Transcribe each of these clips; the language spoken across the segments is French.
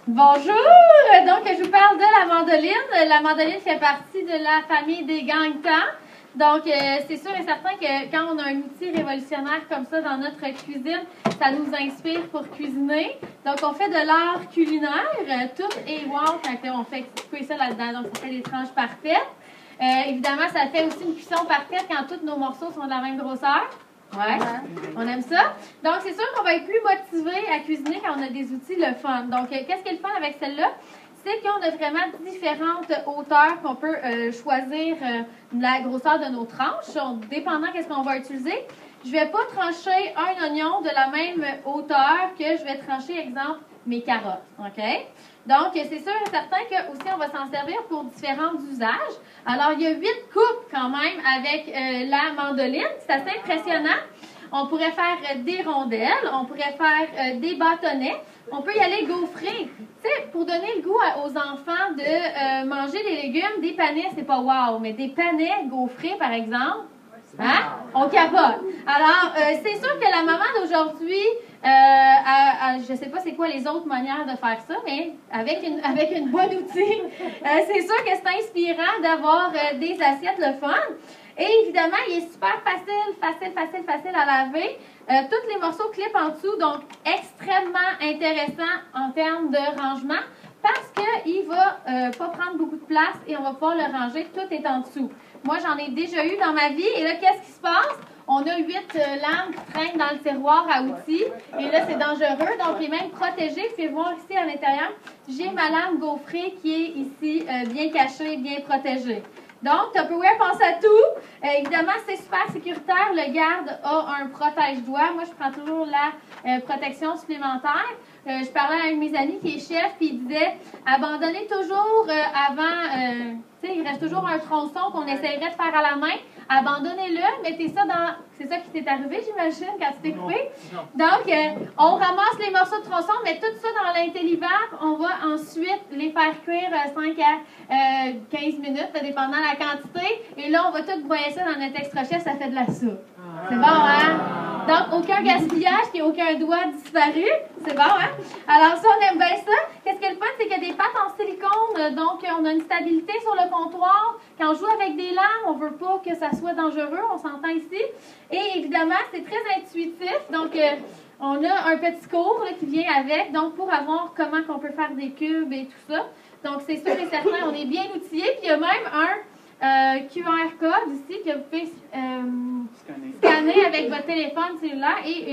Bonjour! Donc, je vous parle de la mandoline. La mandoline fait partie de la famille des gangtang. Donc, c'est sûr et certain que quand on a un outil révolutionnaire comme ça dans notre cuisine, ça nous inspire pour cuisiner. Donc, on fait de l'art culinaire. Tout est wow quand on fait couper ça là-dedans. Donc, ça fait des tranches parfaites. Évidemment, ça fait aussi une cuisson parfaite quand tous nos morceaux sont de la même grosseur. Ouais, on aime ça. Donc, c'est sûr qu'on va être plus motivé à cuisiner quand on a des outils le fun. Donc, qu'est-ce qui est le fun avec celle-là? C'est qu'on a vraiment différentes hauteurs qu'on peut choisir la grosseur de nos tranches, dépendant de ce qu'on va utiliser. Je ne vais pas trancher un oignon de la même hauteur que je vais trancher, exemple, mes carottes. OK? Donc, c'est sûr et certain que aussi on va s'en servir pour différents usages. Alors, il y a 8 coupes quand même avec la mandoline. C'est assez impressionnant. On pourrait faire des rondelles, on pourrait faire des bâtonnets. On peut y aller gaufrer. Tu sais, pour donner le goût aux enfants de manger des légumes, des panais, c'est pas wow, mais des panais gaufrés, par exemple, hein? On capote. Alors, c'est sûr que la maman d'aujourd'hui, je ne sais pas c'est quoi les autres manières de faire ça, mais avec une bonne outil, c'est sûr que c'est inspirant d'avoir des assiettes le fun. Et évidemment, il est super facile à laver. Tous les morceaux clipent en dessous, donc extrêmement intéressant en termes de rangement parce qu'il ne va pas prendre beaucoup de place et on va pouvoir le ranger. Tout est en dessous. Moi, j'en ai déjà eu dans ma vie. Et là, qu'est-ce qui se passe? On a 8 lames qui traînent dans le tiroir à outils. Et là, c'est dangereux. Donc, il est même protégé. Vous pouvez voir ici à l'intérieur, j'ai ma lame gaufrée qui est ici bien cachée, bien protégée. Donc, Tupperware pense à tout. Évidemment, c'est super sécuritaire. Le garde a un protège-doigt. Moi, je prends toujours la protection supplémentaire. Je parlais à un de mes amis qui est chef, puis il disait abandonnez toujours avant, tu sais, il reste toujours un tronçon qu'on essaierait de faire à la main. Abandonnez-le, mettez ça dans. C'est ça qui t'est arrivé, j'imagine, quand tu t'es coupé. Donc, on ramasse les morceaux de tronçon, met tout ça dans l'Intellivac. On va ensuite les faire cuire 5 à 15 minutes, dépendant de la quantité. Et là, on va tout broyer ça dans notre extra chef, ça fait de la soupe. C'est bon, hein? Donc, aucun gaspillage, qu'il n'y ait aucun doigt disparu. C'est bon, hein? Alors, ça, on aime bien ça. Qu'est-ce qui est le fun, c'est qu'il y a des pâtes en silicone. Donc, on a une stabilité sur le comptoir. Quand on joue avec des lames, on ne veut pas que ça soit dangereux. On s'entend ici. Et évidemment, c'est très intuitif. Donc, on a un petit cours là, qui vient avec. Donc, pour avoir comment on peut faire des cubes et tout ça. Donc, c'est sûr et certain, on est bien outillé. Puis, il y a même un QR code ici que vous pouvez scanner avec votre téléphone cellulaire et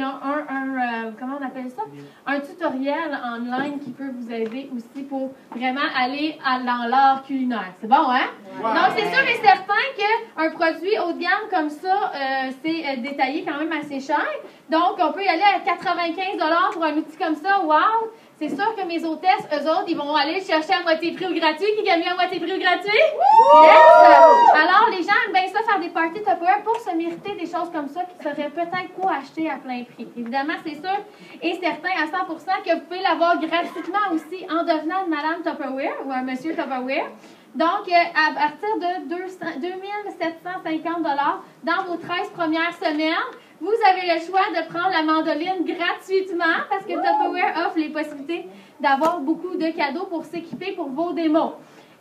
comment on appelle ça? Un tutoriel en ligne qui peut vous aider aussi pour vraiment aller dans l'art culinaire. C'est bon, hein? Ouais. Donc, c'est sûr et certain qu'un produit haut de gamme comme ça, c'est détaillé quand même assez cher. Donc, on peut y aller à 95$ pour un outil comme ça. Wow! C'est sûr que mes hôtesses, eux autres, ils vont aller chercher à moitié prix ou gratuit. Qui gagne à moitié prix ou gratuit? Yes! Alors, les gens aiment bien ça, faire des parties Tupperware pour se mériter des choses comme ça qui seraient peut-être pas achetées à plein prix. Évidemment, c'est sûr et certain à 100% que vous pouvez l'avoir gratuitement aussi en devenant une madame Tupperware ou un monsieur Tupperware. Donc, à partir de 2750$ dans vos 13 premières semaines, vous avez le choix de prendre la mandoline gratuitement parce que Tupperware offre les possibilités d'avoir beaucoup de cadeaux pour s'équiper pour vos démos.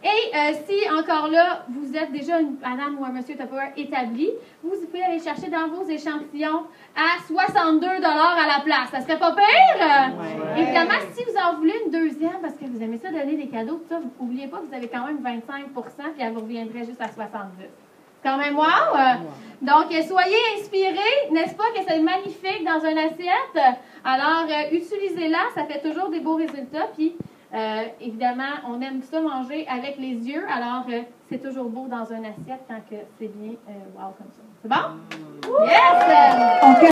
Et si, encore là, vous êtes déjà une madame ou un monsieur Tupperware établi, vous pouvez aller chercher dans vos échantillons à 62$ à la place. Ça serait pas pire? Ouais. Évidemment, si vous en voulez une deuxième, parce que vous aimez ça donner des cadeaux, tout ça, n'oubliez pas que vous avez quand même 25$, puis elle vous reviendrait juste à 70$. C'est quand même wow! Donc, soyez inspirés, n'est-ce pas que c'est magnifique dans une assiette? Alors, utilisez-la, ça fait toujours des beaux résultats, puis évidemment, on aime ça manger avec les yeux, alors c'est toujours beau dans une assiette tant que c'est bien wow comme ça. C'est bon? Yes!